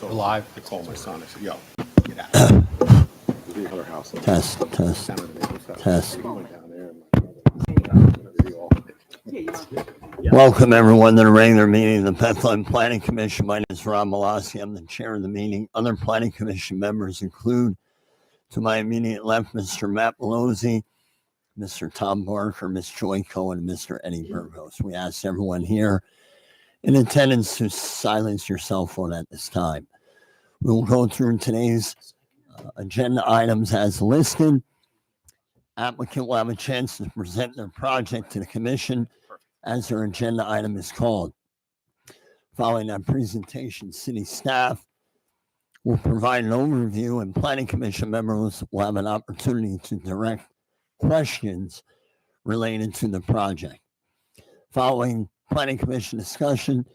So Live. I called my son. I said, "Yo, get out." The other house. Test. Sound of the neighbor's house. Test. He went down there. And my brother review all of it. Welcome everyone to the regular meeting of the Bethlehem Planning Commission. My name is Ron Malasky. I'm the chair of the meeting. Other Planning Commission members include, to my immediate left, Mr. Matt Malozzi, Mr. Tom Barker, Ms. Joy Cohen, and Mr. Eddie Burgos. We ask everyone here in attendance to silence your cell phone at this time. We will go through today's agenda items as listed. Applicant will have a chance to present their project to the commission as their agenda item is called. Following that presentation, city staff will provide an overview and planning commission members will have an opportunity to direct questions related to the project. Following planning commission discussion,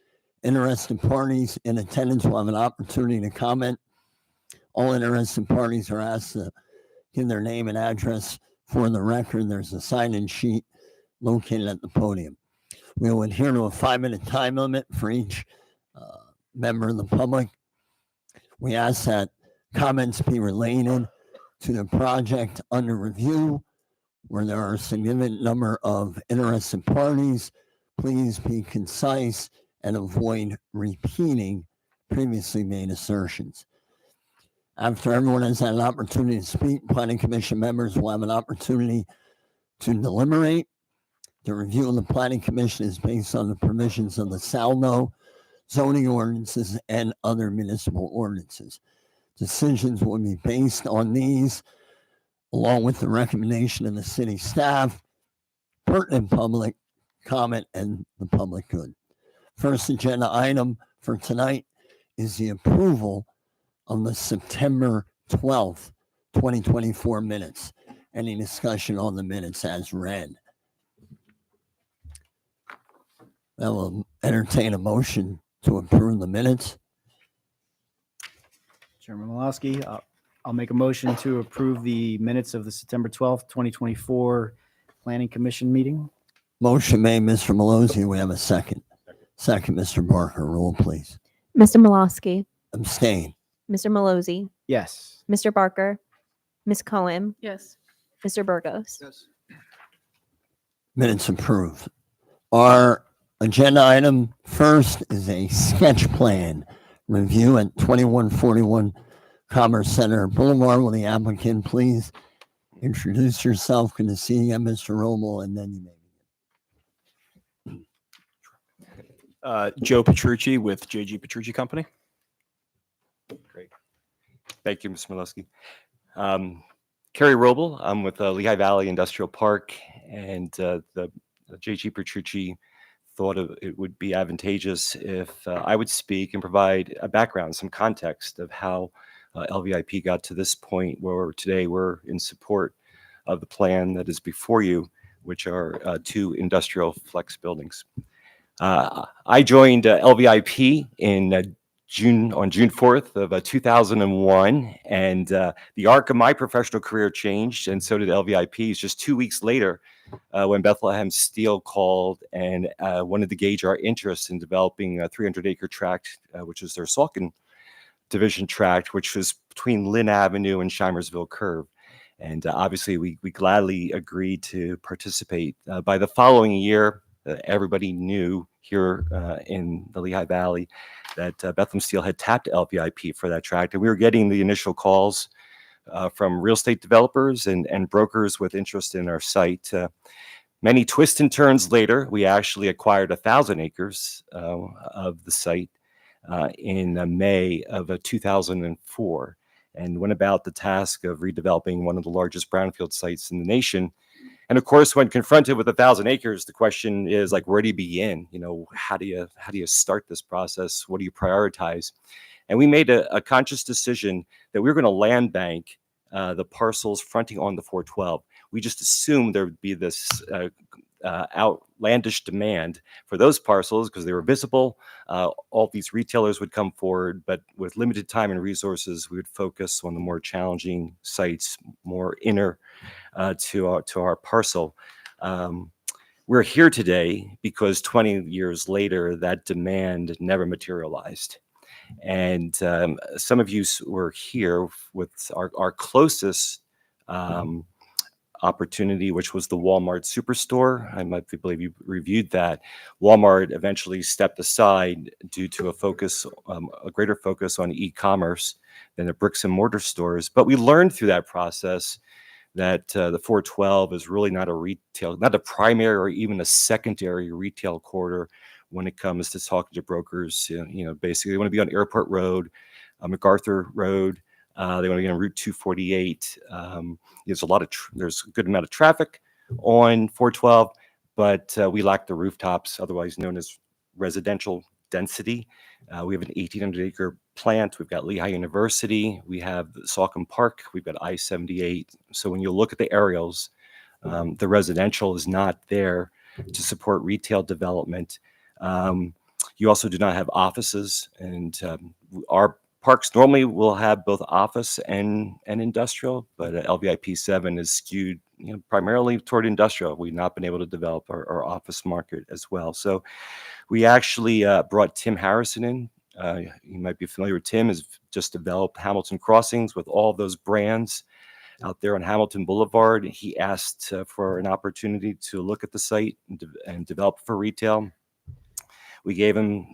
interested parties in attendance will have an opportunity to comment. All interested parties are asked to give their name and address for the record. There's a sign-in sheet located at the podium. We will adhere to a 5-minute time limit for each member of the public. We ask that comments be related to the project under review, where there are a significant number of interested parties. Please be concise and avoid repeating previously made assertions. After everyone has had an opportunity to speak, planning commission members will have an opportunity to deliberate. The review of the planning commission is based on the provisions of the SALNO, zoning ordinances, and other municipal ordinances. Decisions will be based on these, along with the recommendation of the city staff, pertinent public comment, and the public good. First agenda item for tonight is the approval of the September 12th, 2024 minutes. Any discussion on the minutes as read? I will entertain a motion to approve the minutes. Chairman Malosky, I'll make a motion to approve the minutes of the September 12th, 2024 Planning Commission meeting. Motion made, Mr. Malozzi. We have a second. Second, Mr. Barker. Roll, please. Mr. Malosky, Abstain. Mr. Malozzi, Yes. Mr. Barker, Ms. Cohen, Yes. Mr. Burgos. Yes. Minutes approved. Our agenda item first is a sketch plan review at 2141 Commerce Center Boulevard. Will the applicant please introduce yourself? Good to see you, Mr. Romo, and then you may. Joe Petrucci with JG Petrucci Company. Great. Thank you, Mr. Malosky. Kerry Roble, I'm with Lehigh Valley Industrial Park, and the JG Petrucci thought it would be advantageous if I would speak and provide a background, some context of how LVIP got to this point where today we're in support of the plan that is before you, which are 2 industrial flex buildings. I joined LVIP on June 4th of 2001, and the arc of my professional career changed, and so did LVIP's. Just 2 weeks later, when Bethlehem Steel called and wanted to gauge our interest in developing a 300-acre tract, which is their Saucon division tract, which was between Lynn Avenue and Shimersville Curve. And obviously, we gladly agreed to participate. By the following year, everybody knew here in the Lehigh Valley that Bethlehem Steel had tapped LVIP for that tract. And we were getting the initial calls from real estate developers and brokers with interest in our site. Many twists and turns later, we actually acquired 1,000 acres of the site in May of 2004 and went about the task of redeveloping one of the largest brownfield sites in the nation. And of course, when confronted with 1,000 acres, the question is like, where do you begin? You know, how do you start this process? What do you prioritize? And we made a conscious decision that we were going to land bank the parcels fronting on the 412. We just assumed there would be this outlandish demand for those parcels because they were visible. All these retailers would come forward, but with limited time and resources, we would focus on the more challenging sites, more inner to our parcel. We're here today because 20 years later, that demand never materialized. And some of you were here with our closest opportunity, which was the Walmart Superstore. I might believe you reviewed that. Walmart eventually stepped aside due to a greater focus on e-commerce than the bricks and mortar stores. But we learned through that process that the 412 is really not a primary or even a secondary retail quarter when it comes to talking to brokers. Basically they want to be on Airport Road, MacArthur Road. They want to be on Route 248. There's a good amount of traffic on 412, but we lack the rooftops, otherwise known as residential density. We have an 1,800-acre plant. We've got Lehigh University. We have Salcombe Park. We've got I-78. So when you look at the aerials, the residential is not there to support retail development. You also do not have offices, and our parks normally will have both office and industrial, but LVIP 7 is skewed primarily toward industrial. We've not been able to develop our office market as well. So we actually brought Tim Harrison in. You might be familiar with Tim, has just developed Hamilton Crossings with all those brands out there on Hamilton Boulevard. He asked for an opportunity to look at the site and develop for retail. We gave him,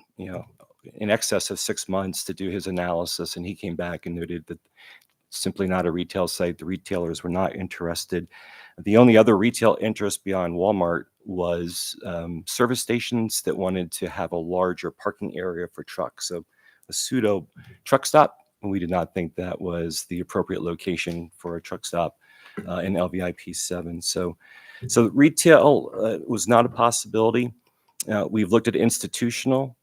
in excess of 6 months to do his analysis, and he came back and noted that simply not a retail site. The retailers were not interested. The only other retail interest beyond Walmart was service stations that wanted to have a larger parking area for trucks. So a pseudo truck stop. We did not think that was the appropriate location for a truck stop in LVIP 7. So retail was not a possibility. We've looked at institutional.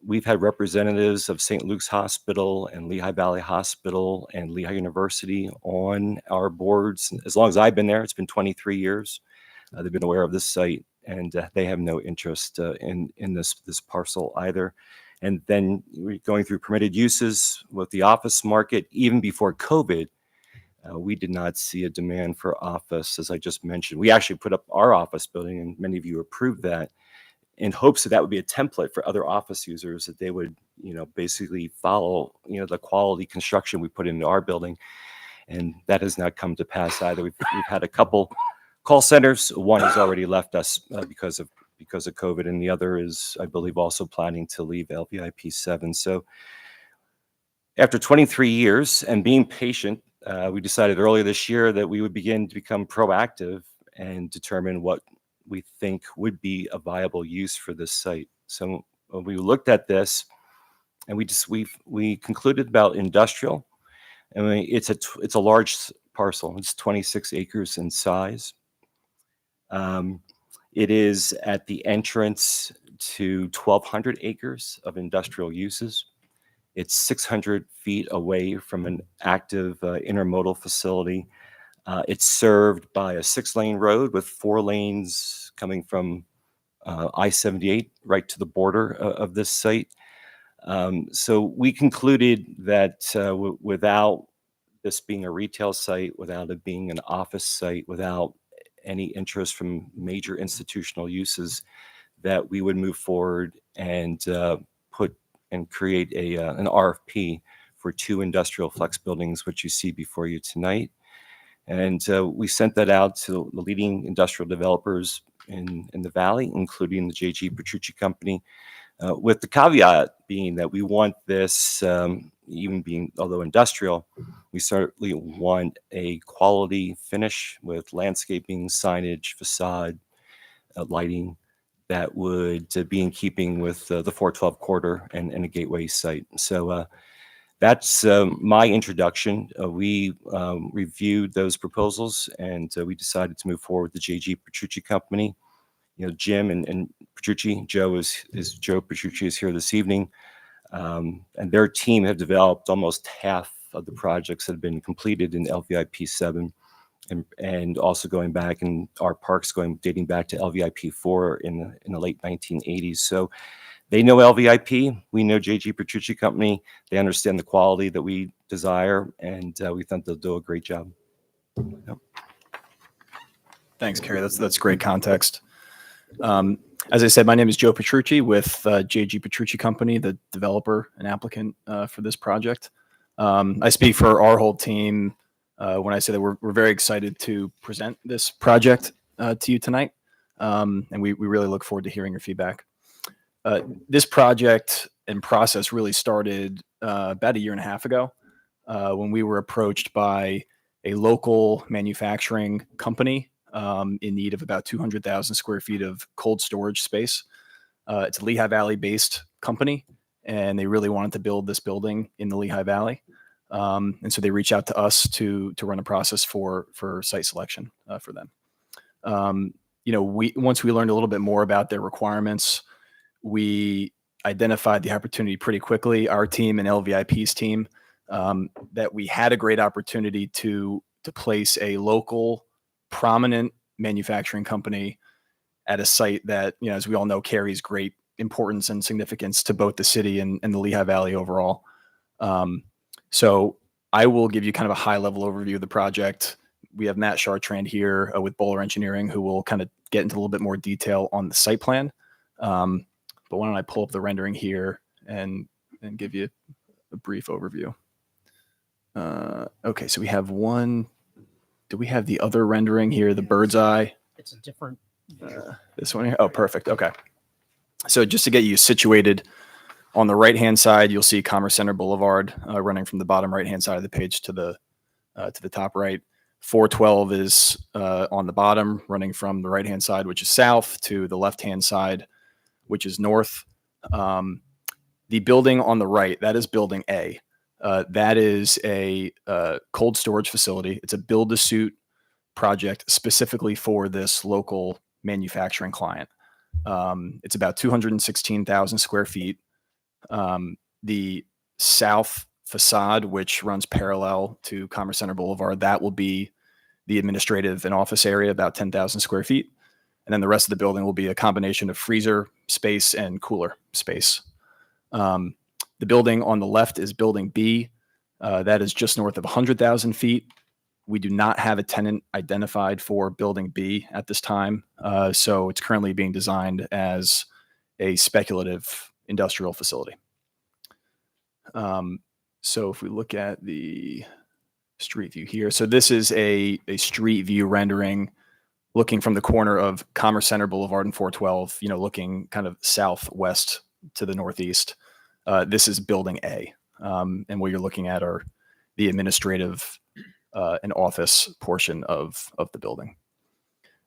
We've had representatives of St. Luke's Hospital and Lehigh Valley Hospital and Lehigh University on our boards. As long as I've been there, it's been 23 years. They've been aware of this site, and they have no interest in this parcel either. And then we're going through permitted uses with the office market. Even before COVID, we did not see a demand for office, as I just mentioned. We actually put up our office building, and many of you approved that, in hopes that would be a template for other office users, that they would, basically follow, the quality construction we put into our building. And that has not come to pass either. We've had a couple call centers. One has already left us because of COVID, and the other is, I believe, also planning to leave LVIP 7. So after 23 years and being patient, we decided earlier this year that we would begin to become proactive and determine what we think would be a viable use for this site. So we looked at this, and we concluded about industrial. I mean, it's a large parcel. It's 26 acres in size. It is at the entrance to 1,200 acres of industrial uses. It's 600 feet away from an active intermodal facility. It's served by a 6-lane road with 4 lanes coming from I-78 right to the border of this site. So we concluded that without this being a retail site, without it being an office site, without any interest from major institutional uses, that we would move forward and create an RFP for 2 industrial flex buildings, which you see before you tonight. And we sent that out to the leading industrial developers in the Valley, including the J.G. Petrucci Company, with the caveat being that we want this, although industrial, we certainly want a quality finish with landscaping, signage, facade, lighting that would be in keeping with the 412 corridor and a gateway site. So that's my introduction. We reviewed those proposals, and we decided to move forward with the J.G. Petrucci Company. Jim and Petrucci, Joe Petrucci is here this evening, and their team have developed almost half of the projects that have been completed in LVIP 7, and also going back in our parks, dating back to LVIP 4 in the late 1980s. So they know LVIP, we know J.G. Petrucci Company, they understand the quality that we desire, and we think they'll do a great job. Yep. Thanks, Kerry. That's great context. As I said, my name is Joe Petrucci with JG Petrucci Company, the developer and applicant for this project. I speak for our whole team when I say that we're very excited to present this project to you tonight, and we really look forward to hearing your feedback. This project and process really started about 1.5 years ago when we were approached by a local manufacturing company in need of about 200,000 square feet of cold storage space. It's a Lehigh Valley based company, and they really wanted to build this building in the Lehigh Valley. And so they reached out to us to run a process for site selection for them. Once we learned a little bit more about their requirements, we identified the opportunity pretty quickly, our team and LVIP's team, that we had a great opportunity to place a local prominent manufacturing company at a site that, as we all know, carries great importance and significance to both the city and the Lehigh Valley overall. So I will give you kind of a high level overview of the project. We have Matt Chartrand here with Bowler Engineering, who will kind of get into a little bit more detail on the site plan. But why don't I pull up the rendering here and give you a brief overview. Okay, so we have one. Do we have the other rendering here, the bird's eye? It's a different. This one here? Oh, perfect. Okay. So just to get you situated, on the right-hand side, you'll see Commerce Center Boulevard running from the bottom right-hand side of the page to the top right. 412 is on the bottom, running from the right-hand side, which is south, to the left-hand side, which is north. The building on the right, that is Building A. That is a cold storage facility. It's a build-to-suit project specifically for this local manufacturing client. It's about 216,000 square feet. The south facade, which runs parallel to Commerce Center Boulevard, that will be the administrative and office area, about 10,000 square feet. And then the rest of the building will be a combination of freezer space and cooler space. The building on the left is Building B. That is just north of 100,000 feet. We do not have a tenant identified for Building B at this time. So it's currently being designed as a speculative industrial facility. So if we look at the street view here, so this is a street view rendering looking from the corner of Commerce Center Boulevard and 412, looking kind of southwest to the northeast. This is Building A. And what you're looking at are the administrative and office portion of the building.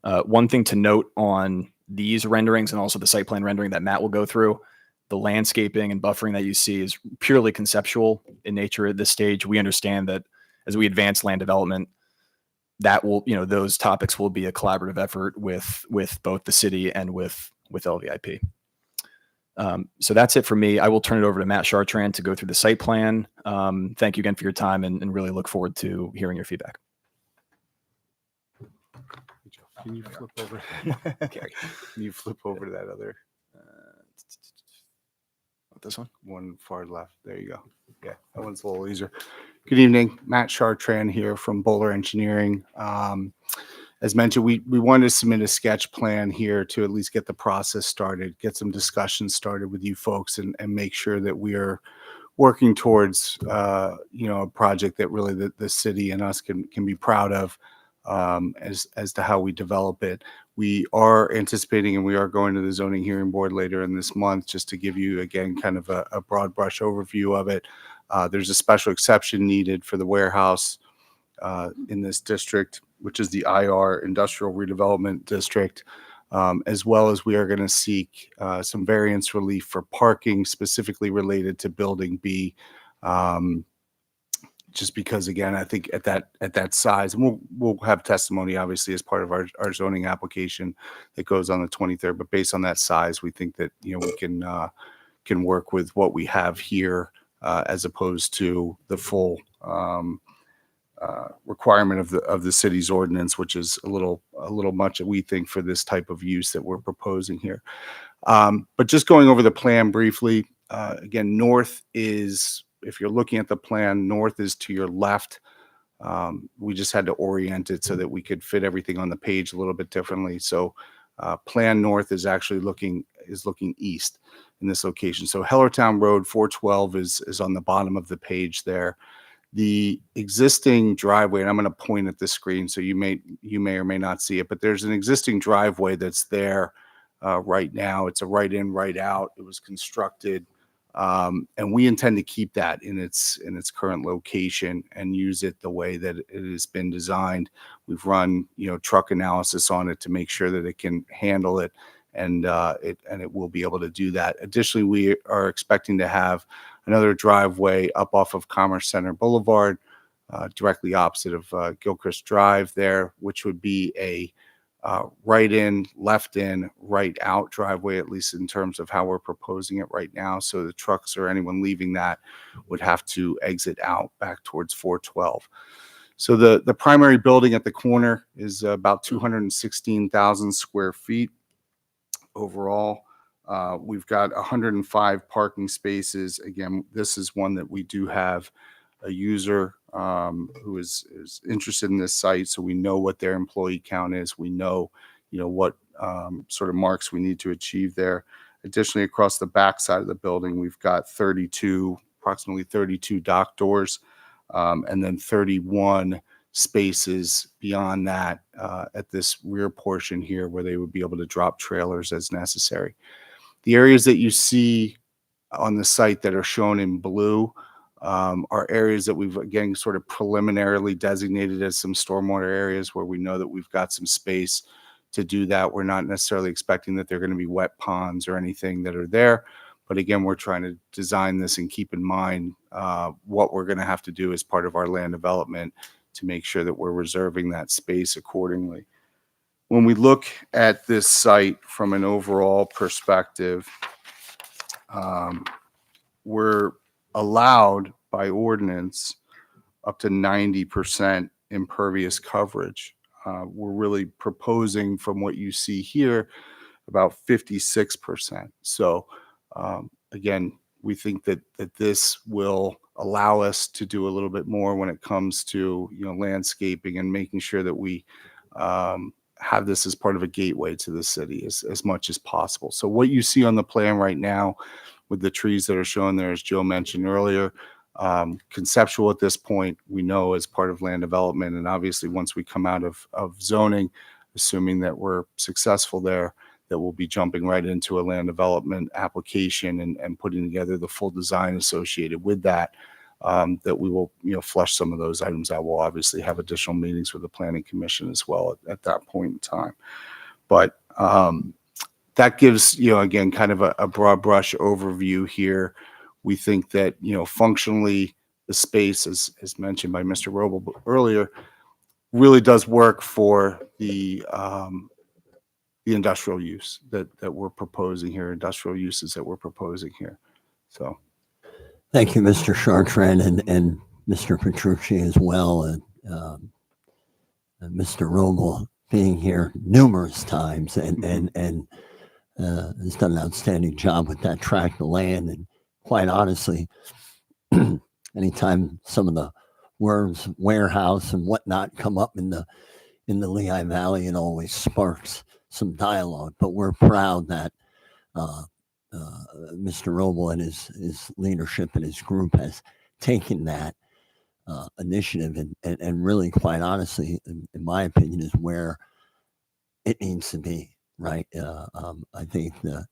One thing to note on these renderings and also the site plan rendering that Matt will go through, the landscaping and buffering that you see is purely conceptual in nature at this stage. We understand that as we advance land development, that will, those topics will be a collaborative effort with both the city and with LVIP. So that's it for me. I will turn it over to Matt Chartrand to go through the site plan. Thank you again for your time and really look forward to hearing your feedback. Can you flip over? Can you flip over to that other This one far left? There you go. Yeah, that one's a little easier. Good evening, Matt Chartrand here from Bowler Engineering. As mentioned, we wanted to submit a sketch plan here to at least get the process started, get some discussions started with you folks, and make sure that we are working towards a project that really the city and us can be proud of as to how we develop it. We are anticipating, and we are going to the zoning hearing board later in this month, just to give you again kind of a broad brush overview of it. There's a special exception needed for the warehouse in this district, which is the IR Industrial Redevelopment District, as well as we are going to seek some variance relief for parking specifically related to Building B. Just because, again, I think at that size, and we'll have testimony obviously as part of our zoning application that goes on the 23rd. But based on that size, we think that we can work with what we have here as opposed to the full requirement of the city's ordinance, which is a little much, we think, for this type of use that we're proposing here. But just going over the plan briefly, again, north is, if you're looking at the plan, north is to your left. We just had to orient it so that we could fit everything on the page a little bit differently. So Plan North is actually looking east in this location. So Hellertown Road 412 is on the bottom of the page there. The existing driveway, and I'm going to point at the screen so you may or may not see it, but there's an existing driveway that's there right now. It's a right in, right out. It was constructed, and we intend to keep that in its current location and use it the way that it has been designed. We've run truck analysis on it to make sure that it can handle it, and it will be able to do that. Additionally, we are expecting to have another driveway up off of Commerce Center Boulevard, directly opposite of Gilchrist Drive there, which would be a right in, left in, right out driveway, at least in terms of how we're proposing it right now. So the trucks or anyone leaving that would have to exit out back towards 412. So the primary building at the corner is about 216,000 square feet overall. We've got 105 parking spaces. Again, this is one that we do have a user who is interested in this site, so we know what their employee count is. We know, what sort of marks we need to achieve there. Additionally, across the back side of the building, we've got approximately 32 dock doors, and then 31 spaces beyond that at this rear portion here where they would be able to drop trailers as necessary. The areas that you see on the site that are shown in blue are areas that we've, again, sort of preliminarily designated as some stormwater areas where we know that we've got some space to do that. We're not necessarily expecting that they're going to be wet ponds or anything that are there. But again, we're trying to design this and keep in mind what we're going to have to do as part of our land development to make sure that we're reserving that space accordingly. When we look at this site from an overall perspective, we're allowed by ordinance up to 90% impervious coverage. We're really proposing, from what you see here, about 56%. So again, we think that this will allow us to do a little bit more when it comes to landscaping and making sure that we have this as part of a gateway to the city as much as possible. So what you see on the plan right now with the trees that are shown there, as Joe mentioned earlier, conceptual at this point, we know as part of land development. And obviously once we come out of zoning, assuming that we're successful there, that we'll be jumping right into a land development application and putting together the full design associated with that, that we will, flush some of those items out. We'll obviously have additional meetings with the Planning Commission as well at that point in time. But that gives, again, kind of a broad brush overview here. We think that, functionally the space, as mentioned by Mr. Roble earlier, really does work for the industrial use that we're proposing here, industrial uses that we're proposing here. So. Thank you, Mr. Chartrand, and Mr. Petrucci as well, and Mr. Roble being here numerous times and has done an outstanding job with that tract of land. And quite honestly, anytime some of the words warehouse and whatnot come up in the Lehigh Valley, it always sparks some dialogue. But we're proud that Mr. Roble and his leadership and his group has taken that initiative and really, quite honestly, in my opinion, is where it needs to be. Right. I think the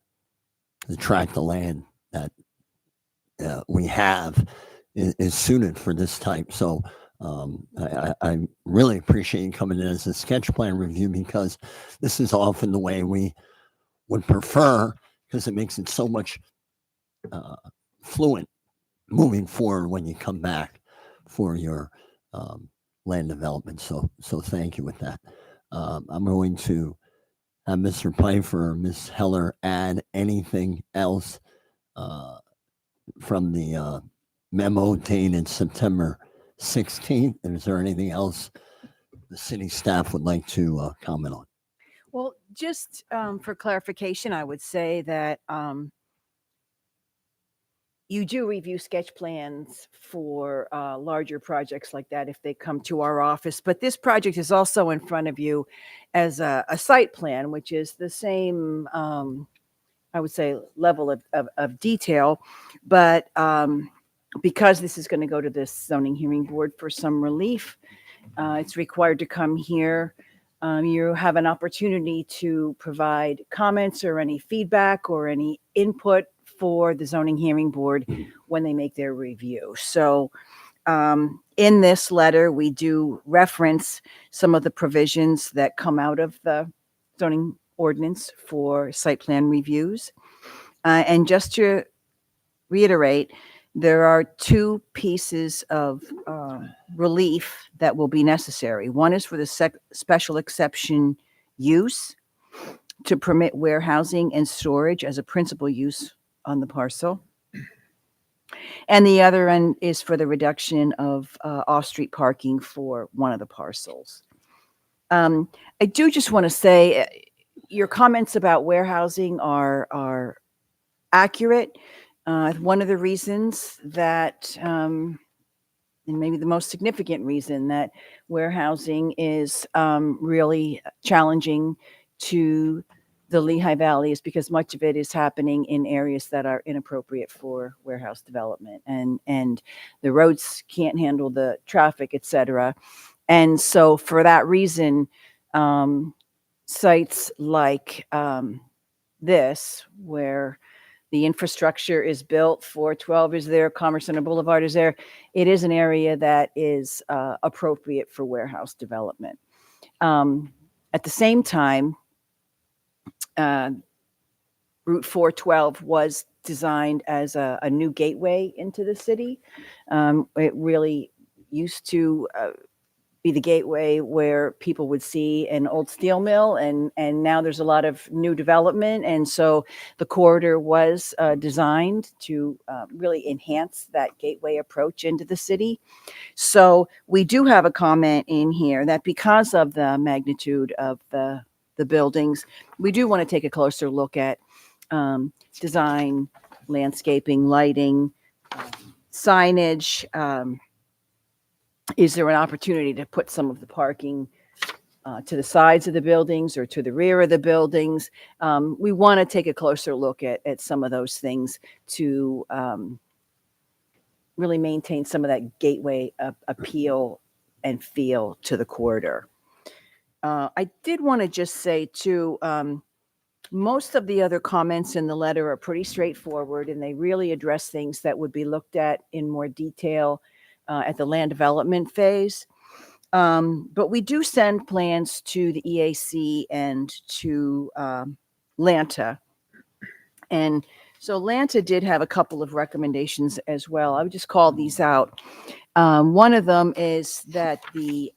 tract of land that we have is suited for this type. So I really appreciate you coming in as a sketch plan review, because this is often the way we would prefer, because it makes it so much fluent moving forward when you come back for your land development. So thank you with that. I'm going to have Mr. Pfeiffer or Ms. Heller add anything else from the memo dated September 16th. And is there anything else the city staff would like to comment on? Well, just for clarification, I would say that, you do review sketch plans for larger projects like that if they come to our office. But this project is also in front of you as a site plan, which is the same, I would say, level of detail. But because this is going to go to this zoning hearing board for some relief, it's required to come here. You have an opportunity to provide comments or any feedback or any input for the zoning hearing board when they make their review. So in this letter, we do reference some of the provisions that come out of the zoning ordinance for site plan reviews. And just to reiterate, there are two pieces of relief that will be necessary. One is for the special exception use to permit warehousing and storage as a principal use on the parcel. And the other end is for the reduction of off-street parking for one of the parcels. I do just want to say your comments about warehousing are accurate. One of the reasons that, and maybe the most significant reason that warehousing is really challenging to the Lehigh Valley is because much of it is happening in areas that are inappropriate for warehouse development, and the roads can't handle the traffic, et cetera. And so for that reason, sites like this, where the infrastructure is built, 412 is there, Commerce Center Boulevard is there, it is an area that is appropriate for warehouse development. At the same time, Route 412 was designed as a new gateway into the city. It really used to be the gateway where people would see an old steel mill, and now there's a lot of new development. And so the corridor was designed to really enhance that gateway approach into the city. So we do have a comment in here that because of the magnitude of the buildings, we do want to take a closer look at design, landscaping, lighting, signage. Is there an opportunity to put some of the parking to the sides of the buildings or to the rear of the buildings? We want to take a closer look at some of those things to really maintain some of that gateway appeal and feel to the corridor. I did want to just say too, most of the other comments in the letter are pretty straightforward, and they really address things that would be looked at in more detail at the land development phase. But we do send plans to the EAC and to Lanta. And so Lanta did have a couple of recommendations as well. I would just call these out. One of them is that the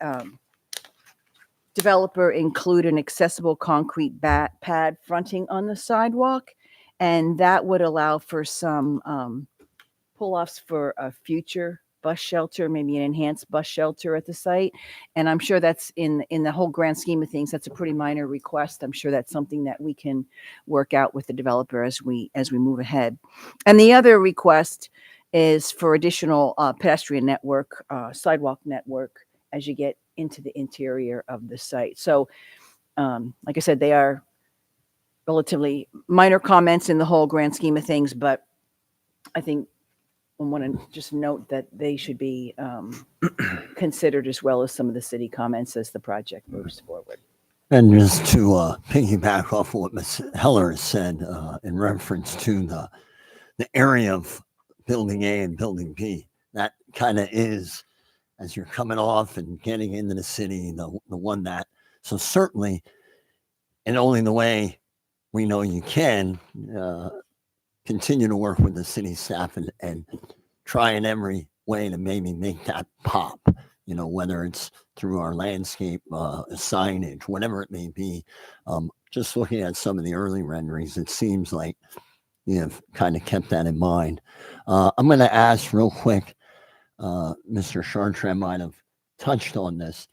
developer include an accessible concrete pad fronting on the sidewalk, and that would allow for some pull-offs for a future bus shelter, maybe an enhanced bus shelter at the site. And I'm sure that's in the whole grand scheme of things, that's a pretty minor request. I'm sure that's something that we can work out with the developer as we move ahead. And the other request is for additional pedestrian network, sidewalk network as you get into the interior of the site. So like I said, they are relatively minor comments in the whole grand scheme of things, but I think I want to just note that they should be considered as well as some of the city comments as the project moves forward. And just to piggyback off of what Ms. Heller said in reference to the area of Building A and Building B, that kind of is, as you're coming off and getting into the city, the one that, so certainly, and only the way we know you can, continue to work with the city staff and try in every way to maybe make that pop, whether it's through our landscape, signage, whatever it may be. Just looking at some of the early renderings, it seems like you've kind of kept that in mind. I'm going to ask real quick, Mr. Chartrand might have touched on this.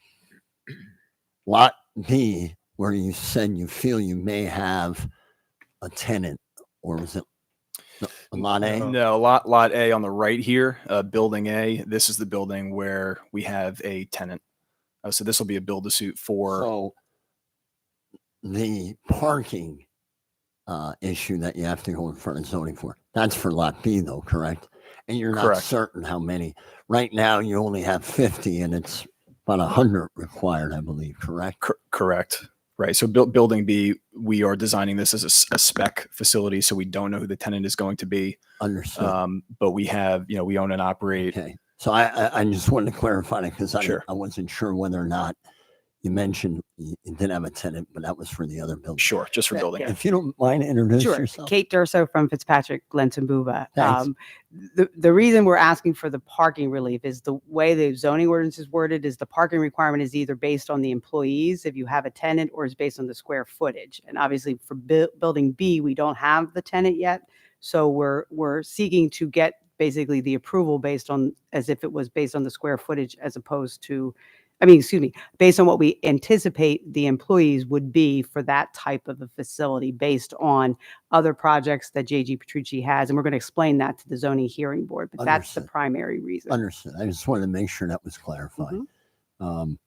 Lot B, where you said you feel you may have a tenant, or was it Lot A? No, lot A on the right here, building A. This is the building where we have a tenant. So this will be a build to suit for. So the parking issue that you have to go in front of zoning for, that's for lot B though, correct? And you're not Correct. certain how many. Right now, you only have 50 and it's about 100 required, I believe, correct? Correct. Right. So building B, we are designing this as a spec facility, so we don't know who the tenant is going to be. Understood. But we have, we own and operate. Okay. So I just wanted to clarify that because Sure. I wasn't sure whether or not you mentioned you did have a tenant, but that was for the other building. Sure, just for building. If you don't mind, introduce Sure. yourself. Kate Durso from Fitzpatrick, Glenton Buva. Thanks. The reason we're asking for the parking relief is the way the zoning ordinance is worded is the parking requirement is either based on the employees, if you have a tenant, or is based on the square footage. And obviously for building B, we don't have the tenant yet. So we're seeking to get basically the approval based on, as if it was based on the square footage as opposed to, based on what we anticipate the employees would be for that type of a facility based on other projects that JG Petrucci has. And we're going to explain that to the zoning hearing board, but that's the Understood. primary reason. Understood. I just wanted to make sure that was clarified. Mhm.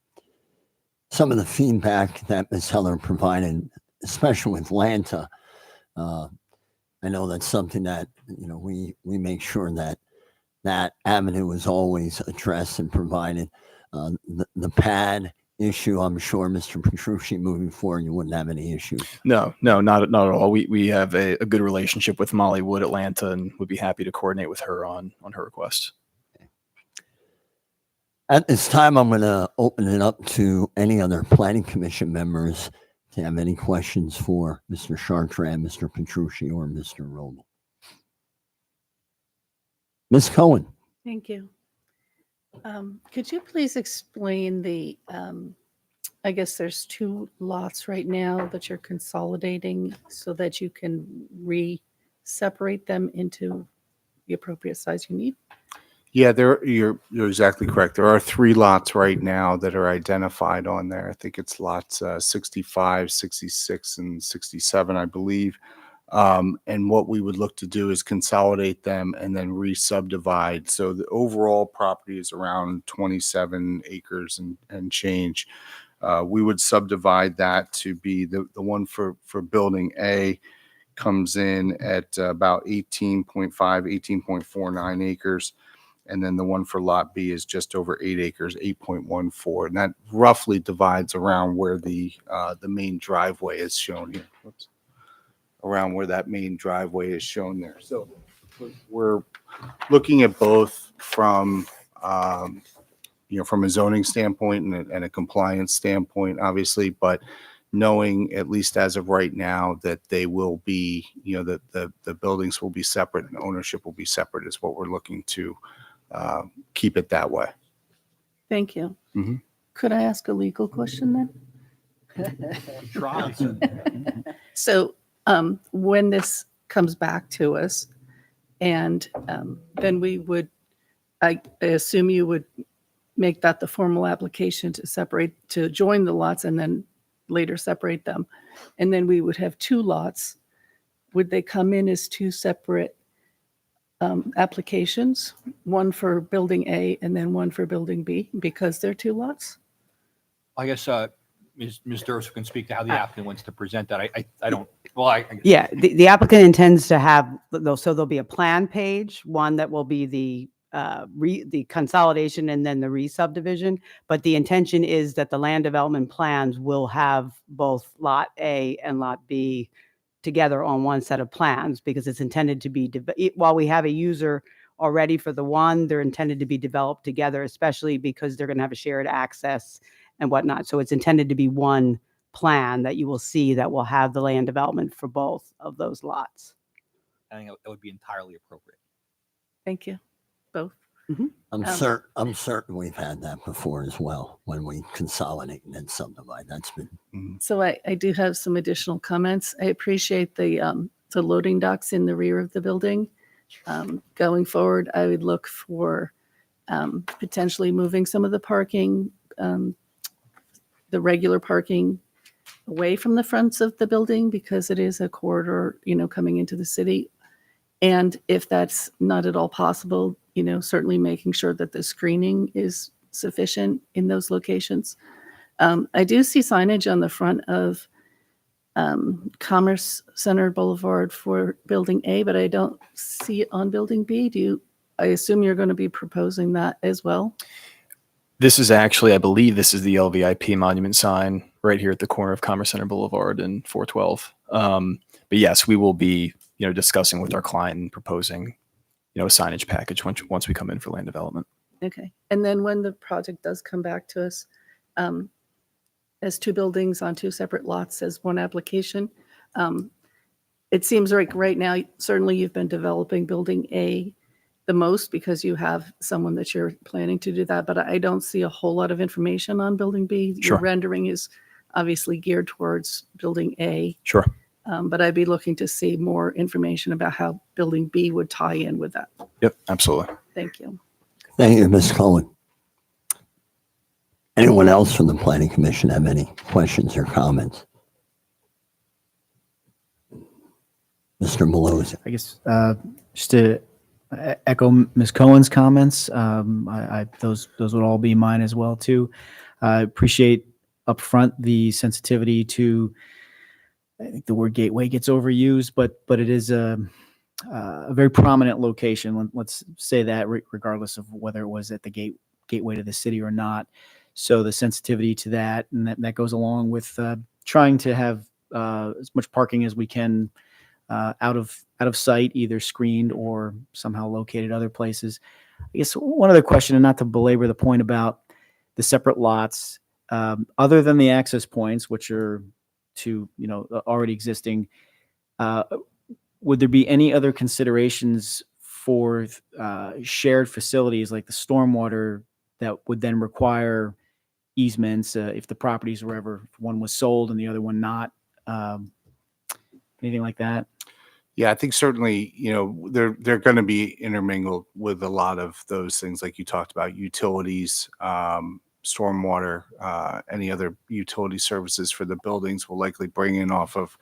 Some of the feedback that Ms. Heller provided, especially with Lanta, I know that's something that, we make sure that avenue is always addressed and provided. The pad issue, I'm sure, Mr. Petrucci, moving forward, you wouldn't have any issues. No, not at all. We have a good relationship with Molly Wood Atlanta and would be happy to coordinate with her on her request. At this time, I'm going to open it up to any other planning commission members to have any questions for Mr. Chartrand, Mr. Petrucci, or Mr. Roble. Ms. Cohen. Thank you. Could you please explain I guess there's 2 lots right now that you're consolidating so that you can separate them into the appropriate size you need? Yeah, you're exactly correct. There are 3 lots right now that are identified on there. I think it's lots 65, 66, and 67, I believe. And what we would look to do is consolidate them and then re-subdivide. So the overall property is around 27 acres and change. We would subdivide that to be the one for building A comes in at about 18.5, 18.49 acres. And then the one for lot B is just over 8 acres, 8.14. And that roughly divides around where the main driveway is shown here. Whoops. Around where that main driveway is shown there. So we're looking at both from, from a zoning standpoint and a compliance standpoint, obviously, but knowing at least as of right now that they will be, that the buildings will be separate and ownership will be separate is what we're looking to keep it that way. Thank you. Mhm. Could I ask a legal question then? So when this comes back to us, and then we would, I assume you would make that the formal application to join the lots and then later separate them. And then we would have 2 lots. Would they come in as 2 separate applications, one for building A and then one for building B, because they're 2 lots? I guess Ms. Durso can speak to how the applicant wants to present that. I don't, Yeah, the applicant intends to have, so there'll be a plan page, one that will be the consolidation and then the re-subdivision. But the intention is that the land development plans will have both Lot A and Lot B together on one set of plans, because it's intended to be, while we have a user already for the one, they're intended to be developed together, especially because they're going to have a shared access and whatnot. So it's intended to be one plan that you will see that will have the land development for both of those lots. I think that would be entirely appropriate. Thank you, both. I'm certain we've had that before as well, when we consolidate and then subdivide. That's been. So I do have some additional comments. I appreciate the loading docks in the rear of the building. Going forward, I would look for potentially moving some of the parking, the regular parking, away from the fronts of the building, because it is a corridor, coming into the city. And if that's not at all possible, certainly making sure that the screening is sufficient in those locations. I do see signage on the front of Commerce Center Boulevard for Building A, but I don't see it on Building B. I assume you're going to be proposing that as well? This is actually, I believe this is the LVIP monument sign right here at the corner of Commerce Center Boulevard and 412. But yes, we will be, discussing with our client and proposing, a signage package once we come in for land development. Okay. And then when the project does come back to us, as two buildings on two separate lots as one application, it seems like right now, certainly you've been developing Building A the most because you have someone that you're planning to do that, but I don't see a whole lot of information on Building B. Sure. Your rendering is obviously geared towards Building A. Sure. But I'd be looking to see more information about how Building B would tie in with that. Yep, absolutely. Thank you. Thank you, Ms. Cohen. Anyone else from the Planning Commission have any questions or comments? Mr. Malozzi. I guess just to echo Ms. Cohen's comments, those would all be mine as well too. I appreciate upfront the sensitivity to. I think the word gateway gets overused, but it is a very prominent location. Let's say that regardless of whether it was at the gateway to the city or not. So the sensitivity to that, and that goes along with trying to have as much parking as we can out of sight, either screened or somehow located other places. I guess one other question, and not to belabor the point about the separate lots, other than the access points, which are to already existing, would there be any other considerations for shared facilities like the stormwater that would then require easements if the properties were ever, one was sold and the other one not? Anything like that? Yeah, I think certainly, they're going to be intermingled with a lot of those things like you talked about, utilities, stormwater, any other utility services for the buildings will likely bring in off of,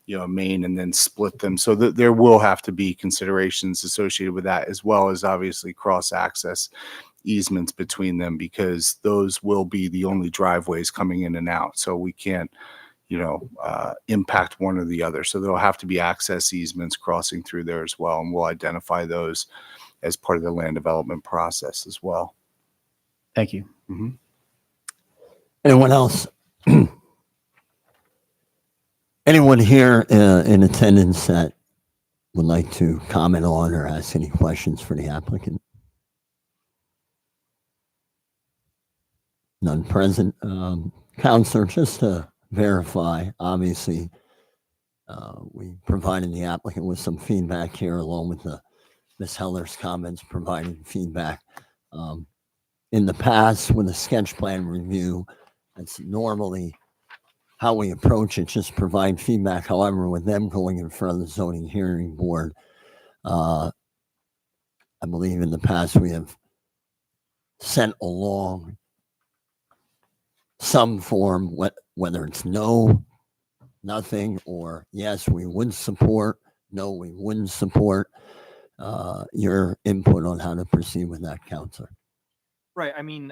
a main and then split them. So there will have to be considerations associated with that, as well as obviously cross-access easements between them, because those will be the only driveways coming in and out. So we can't, impact one or the other. So there'll have to be access easements crossing through there as well. And we'll identify those as part of the land development process as well. Thank you. Mm-hmm. Anyone else? Anyone here in attendance that would like to comment on or ask any questions for the applicant? None present. Counselor, just to verify, obviously, we provided the applicant with some feedback here, along with Ms. Heller's comments providing feedback. In the past, with a sketch plan review, that's normally how we approach it, just provide feedback. However, with them going in front of the zoning hearing board, I believe in the past we have sent along some form, whether it's no, nothing, or yes, we would support, no, we wouldn't support, your input on how to proceed with that, Counselor. Right. I mean,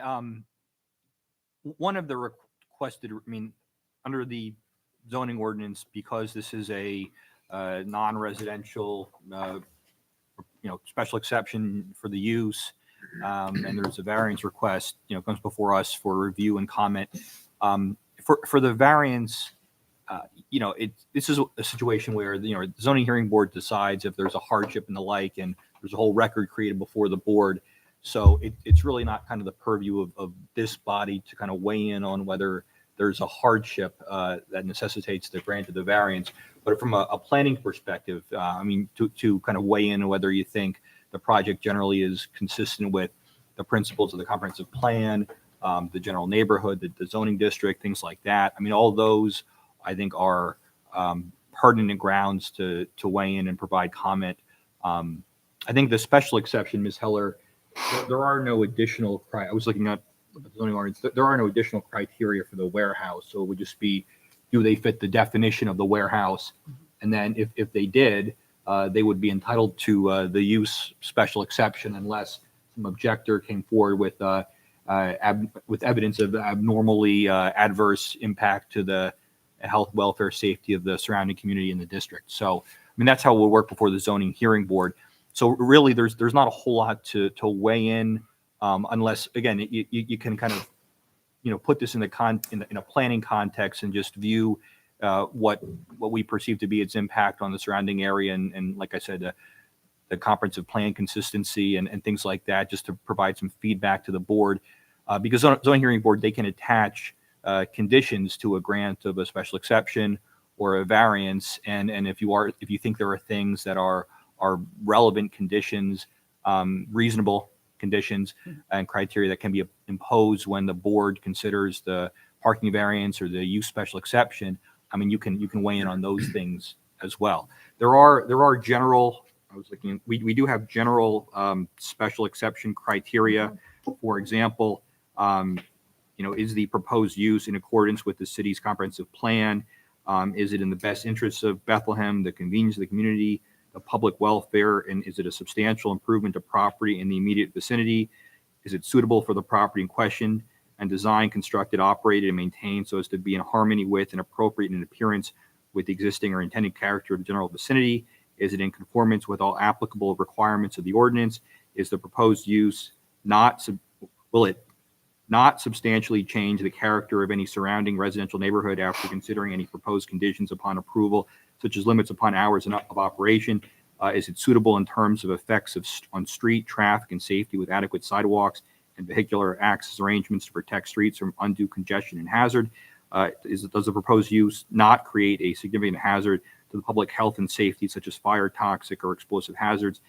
one of the requested, under the zoning ordinance, because this is a non-residential, special exception for the use, and there's a variance request, comes before us for review and comment. For the variance, this is a situation where the zoning hearing board decides if there's a hardship and the like, and there's a whole record created before the board. So it's really not kind of the purview of this body to kind of weigh in on whether there's a hardship that necessitates the grant of the variance. But from a planning perspective, to kind of weigh in on whether you think the project generally is consistent with the principles of the comprehensive plan, the general neighborhood, the zoning district, things like that. All those I think are pertinent grounds to weigh in and provide comment. I think the special exception, Ms. Heller, there are no additional, I was looking at the zoning ordinance, there are no additional criteria for the warehouse. So it would just be, do they fit the definition of the warehouse? And then if they did, they would be entitled to the use special exception unless some objector came forward with evidence of abnormally adverse impact to the health, welfare, safety of the surrounding community in the district. So, I mean, that's how it will work before the zoning hearing board. So really, there's not a whole lot to weigh in, unless, again, you can kind of, put this in a planning context and just view what we perceive to be its impact on the surrounding area, and like I said, the comprehensive plan consistency and things like that, just to provide some feedback to the board, because zoning hearing board, they can attach conditions to a grant of a special exception or a variance, and if you think there are things that are relevant conditions, reasonable conditions and criteria that can be imposed when the board considers the parking variance or the use special exception, I mean, you can weigh in on those things as well. There are general, I was looking, we do have general special exception criteria. For example, is the proposed use in accordance with the city's comprehensive plan? Is it in the best interests of Bethlehem, the convenience of the community, the public welfare, and is it a substantial improvement to property in the immediate vicinity? Is it suitable for the property in question and designed, constructed, operated, and maintained so as to be in harmony with and appropriate in appearance with the existing or intended character of the general vicinity? Is it in conformance with all applicable requirements of the ordinance? Is the proposed use will it not substantially change the character of any surrounding residential neighborhood after considering any proposed conditions upon approval, such as limits upon hours of operation? Is it suitable in terms of effects on street traffic and safety with adequate sidewalks and vehicular access arrangements to protect streets from undue congestion and hazard? Does the proposed use not create a significant hazard to the public health and safety, such as fire, toxic, or explosive hazards?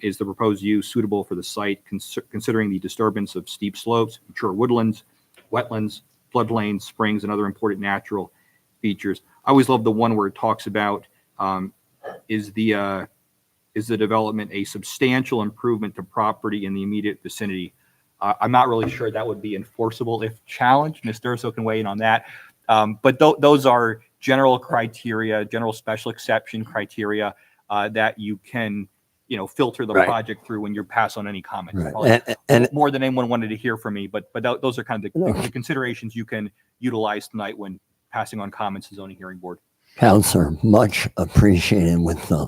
Is the proposed use suitable for the site, considering the disturbance of steep slopes, mature woodlands, wetlands, floodplains, springs, and other important natural features? I always love the one where it talks about is the development a substantial improvement to property in the immediate vicinity? I'm not really sure that would be enforceable if challenged. Ms. Durso can weigh in on that. But those are general criteria, general special exception criteria that you can, filter the project through when you pass on any comments. And more than anyone wanted to hear from me, but those are kind of the considerations you can utilize tonight when passing on comments to zoning hearing board. Counselor, much appreciated with the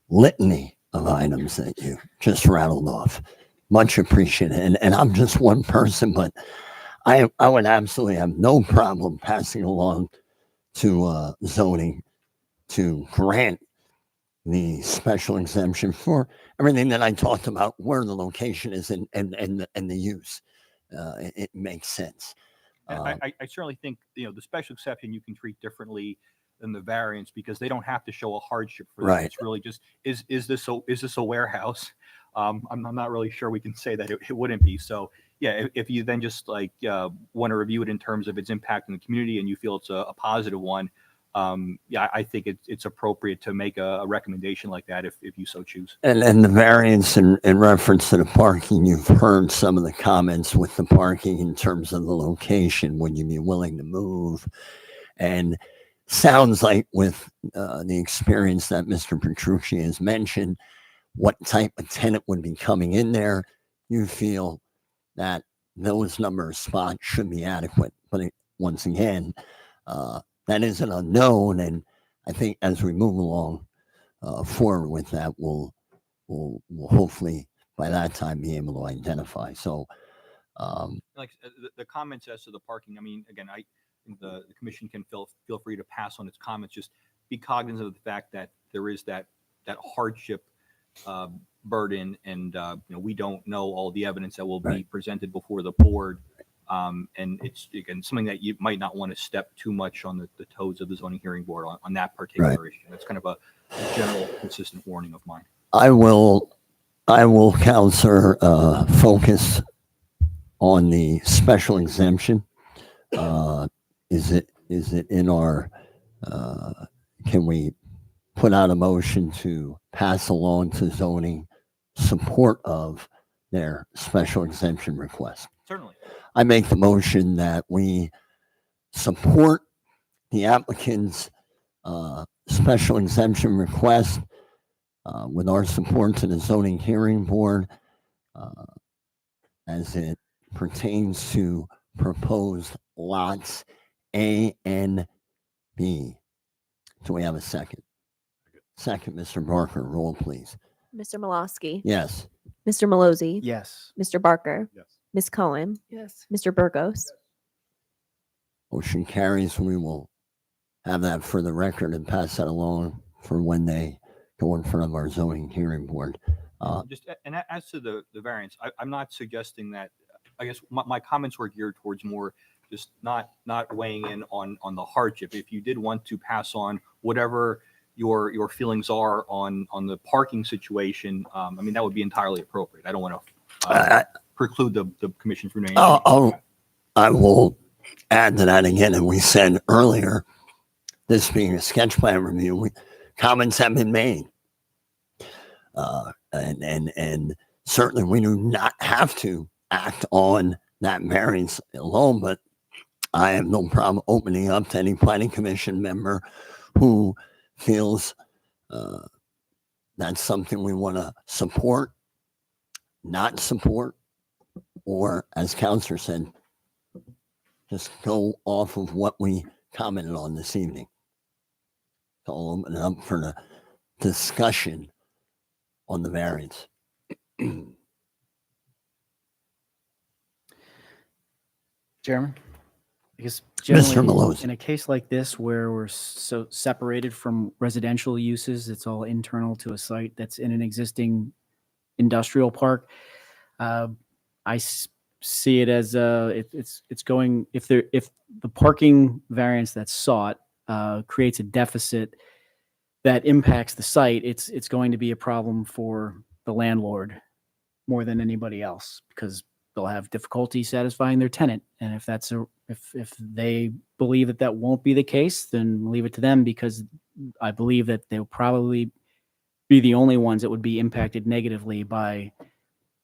litany of items that you just rattled off. Much appreciated. And I'm just one person, but I would absolutely have no problem passing along to zoning to grant the special exemption for everything that I talked about, where the location is and the use. It makes sense. I certainly think, the special exception you can treat differently than the variance, because they don't have to show a hardship for that. It's really just, is this a warehouse? I'm not really sure we can say that it wouldn't be. So yeah, if you then just want to review it in terms of its impact in the community and you feel it's a positive one, I think it's appropriate to make a recommendation like that if you so choose. And the variance in reference to the parking, you've heard some of the comments with the parking in terms of the location. Would you be willing to move? And sounds like with the experience that Mr. Petrucci has mentioned, what type of tenant would be coming in there, you feel that those number of spots should be adequate. But once again, that is an unknown, and I think as we move along forward with that, we'll hopefully by that time be able to identify. So, like the comments as to the parking, I mean, again, I think the commission can feel free to pass on its comments. Just be cognizant of the fact that there is that hardship burden, and we don't know all the evidence that will be presented before the board. And it's, again, something that you might not want to step too much on the toes of the zoning hearing board on that particular issue. That's kind of a general consistent warning of mine. I will, Counselor, focus on the special exemption. Is it in our, can we put out a motion to pass along to zoning support of their special exemption request? Certainly. I make the motion that we support the applicant's special exemption request with our support to the zoning hearing board as it pertains to proposed lots A and B. Do we have a second? Second, Mr. Barker, roll please. Mr. Malosky. Yes. Mr. Malozzi. Yes. Mr. Barker. Yes. Ms. Cohen. Yes. Mr. Burgos. Motion carries. We will have that for the record and pass that along for when they go in front of our zoning hearing board. As to the variance, I'm not suggesting that. I guess my comments were geared towards more just not weighing in on the hardship. If you did want to pass on whatever your feelings are on the parking situation, I mean, that would be entirely appropriate. I don't want to preclude the commission's remaining. I will add to that again, and we said earlier, this being a sketch plan review, comments have been made. And certainly we do not have to act on that variance alone, but I have no problem opening up to any planning commission member who feels that's something we want to support, not support, or as Counselor said, just go off of what we commented on this evening. So I'll open it up for the discussion on the variance. Chairman? I guess Mr. generally, Malozzi. in a case like this where we're so separated from residential uses, it's all internal to a site that's in an existing industrial park. See it as it's going, if the parking variance that's sought creates a deficit that impacts the site, it's going to be a problem for the landlord more than anybody else, because they'll have difficulty satisfying their tenant. And if they believe that won't be the case, then leave it to them, because I believe that they'll probably be the only ones that would be impacted negatively by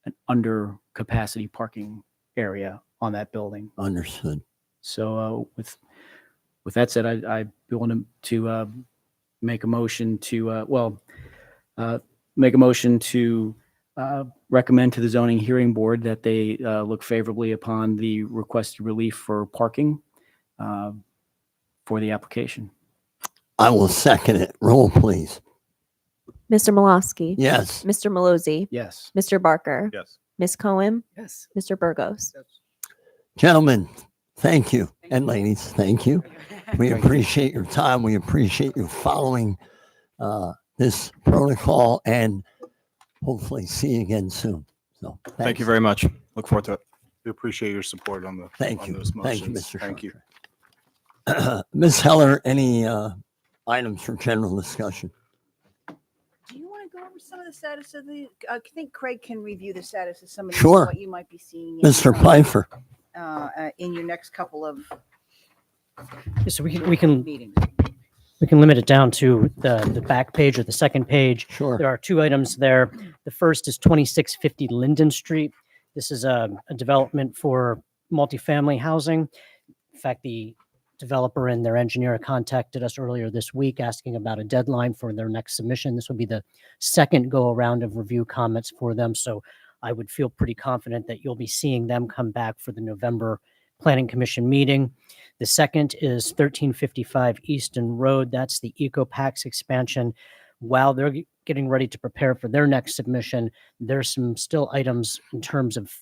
an under capacity parking area on that building. Understood. So with that said, I'd be willing to make a motion to recommend to the zoning hearing board that they look favorably upon the requested relief for parking for the application. I will second it. Roll, please. Mr. Malosky. Yes. Mr. Malozzi. Yes. Mr. Barker. Yes. Ms. Cohen. Yes. Mr. Burgos. Gentlemen, thank you. And ladies, thank you. We appreciate your time. We appreciate you following this protocol, and hopefully see you again soon. So Thank you very much. Look forward to it. We appreciate your support on the Thank on you. those Thank you, motions. Mr. Thank you. Ms. Heller, any items for general discussion? Do you want to go over some of the status of the, I think Craig can review the status of some of these, Sure. what you might be seeing Mr. Pfeiffer? In your next couple of So we can meetings. limit it down to the back page or the second page. Sure. There are two items there. The first is 2650 Linden Street. This is a development for multifamily housing. In fact, the developer and their engineer contacted us earlier this week asking about a deadline for their next submission. This would be the second go around of review comments for them. So I would feel pretty confident that you'll be seeing them come back for the November Planning Commission meeting. The second is 1355 Easton Road. That's the EcoPax expansion. While they're getting ready to prepare for their next submission, there's some still items in terms of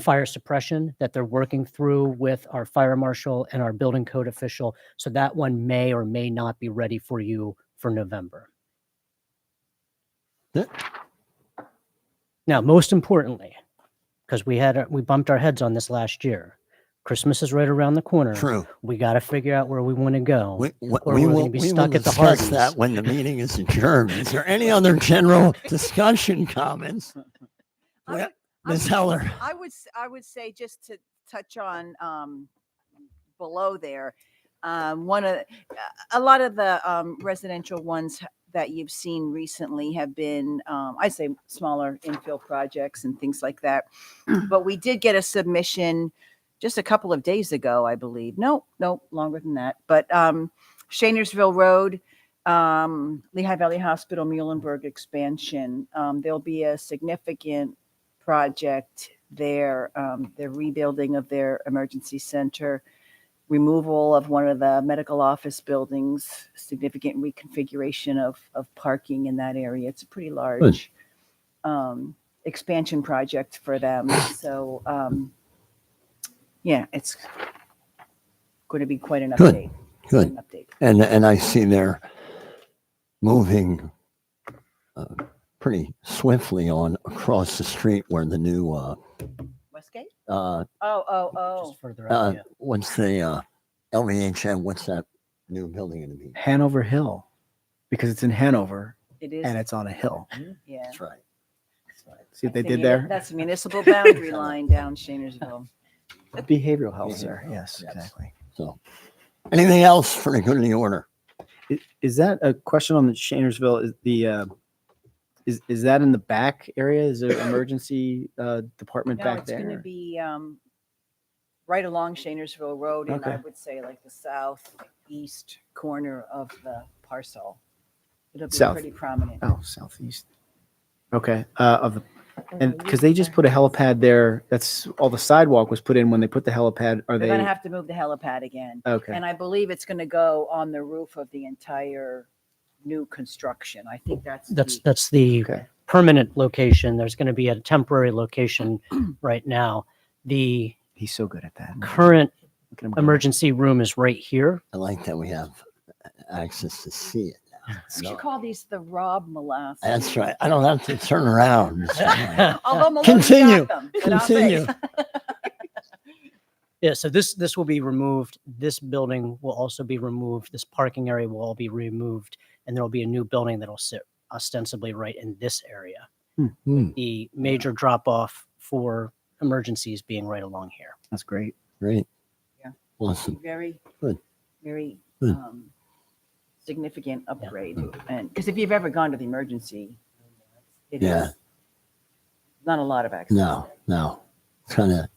fire suppression that they're working through with our fire marshal and our building code official. So that one may or may not be ready for you for November. Yeah. Now, most importantly, because we bumped our heads on this last year, Christmas is right around the corner. True. We got to figure out where we want to go. We or we're going to be stuck at the discuss Hardys. that when the meeting is adjourned. Is there any other general discussion comments? I would- Ms. Heller? I would say, just to touch on below there, a lot of the residential ones that you've seen recently have been, I'd say, smaller infill projects and things like that. But we did get a submission just a couple of days ago, I believe. No, longer than that. But Shainersville Road, Lehigh Valley Hospital Muhlenberg expansion. There'll be a significant project there. The rebuilding of their emergency center, removal of one of the medical office buildings, significant reconfiguration of parking in that area. It's a pretty large expansion project for them. So, yeah, it's going to be quite an Good. update. Good. An update. And I see they're moving pretty swiftly on across the street where the new Westgate? uh Just further out, yeah. what's the LVHM, what's that new building going to be? Hanover Hill, because it's in Hanover It is. and it's on a hill. Yeah. That's right. See what they That's did the there? That's the municipal boundary line down Shanersville. Behavioral health, sir. Behavioral Yes, health, yes. exactly. So anything else for the good of the order? Is that a question on the Shanersville? Is the is that in the back area? Is there emergency department No, back it's going to there? be right along Shanersville Road, and I Okay. would say like the southeast corner of the parcel. It'll be South. pretty prominent. Oh, southeast. Okay. Of the and because they just put a helipad there. That's all the sidewalk was put in when they put the helipad. Are They're they going to have to move the helipad again. okay? And I believe it's going to go on the roof of the entire new construction. I think that's That's the Okay. permanent location. There's going to be a temporary location right now. The He's so good at that. current Look at him go. emergency room is right here. I like that we have access to see it now. we should call these the Rob Molasses. That's right. I don't have to turn around. Although Maloney Continue. got them, but I'll say- Continue. Yeah, so this will be removed. This building will also be removed. This parking area will all be removed, and there will be a new building that'll sit ostensibly right in this area. Hmm, The major drop off for emergencies being right along here. That's great. great. Yeah. Awesome. Very, Good. very Good. significant upgrade. And because if you've ever gone to the emergency, it Yeah. is not a lot of access. No. It's kind of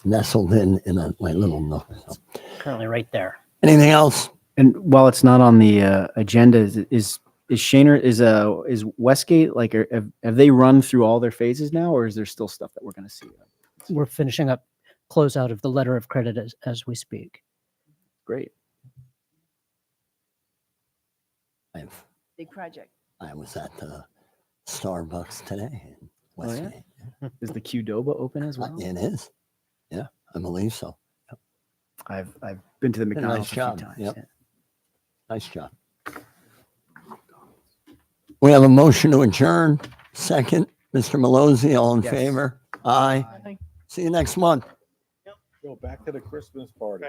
nestled in a like little nook. So. Currently right there. Anything else? And while it's not on the agenda, is Shaner is Westgate like have they run through all their phases now, or is there still stuff that we're going to see? We're finishing up closeout of the letter of credit as we speak. Great. Big project. I was at the Starbucks today in Oh, yeah? Westgate. Is the Qdoba open as well? It is. Yeah, I believe so. I've been to the a nice McDonald's a job. few times. Yep. yeah. Nice job. We have a motion to adjourn. Second, Mr. Malozzi, all in Yes. favor? Aye. See you next month. Go back to the Christmas party.